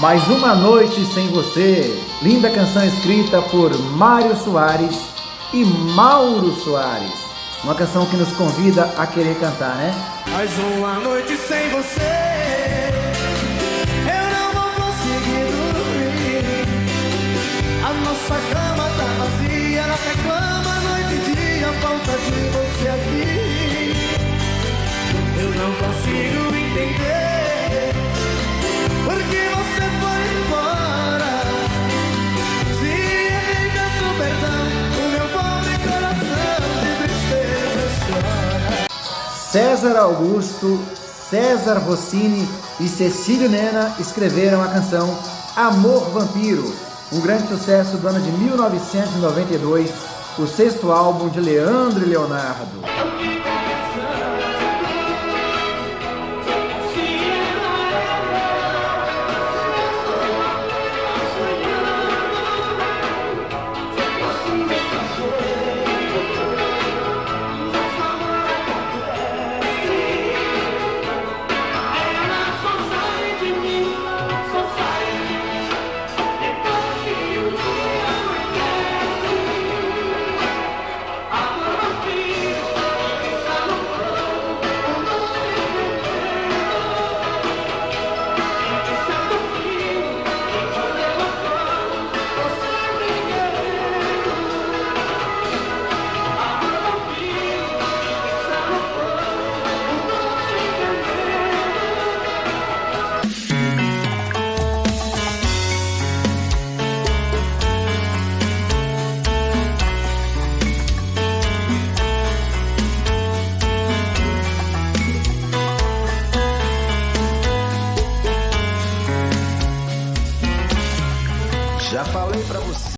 Mais uma noite sem você. Linda canção escrita por Mário Soares e Mauro Soares. Uma canção que nos convida a querer cantar, né? Mais uma noite sem você, eu não vou conseguir dormir. A nossa cama tá vazia, ela reclama noite e dia, falta de você aqui. Eu não consigo entender por que você foi embora. Se ele peço perdão, o meu pobre coração de tristeza chora. César Augusto, César Rossini e Cecílio Nena escreveram a canção Amor Vampiro, um grande sucesso do ano de 1992, o sexto álbum de Leandro e Leonardo. Já falei pra você.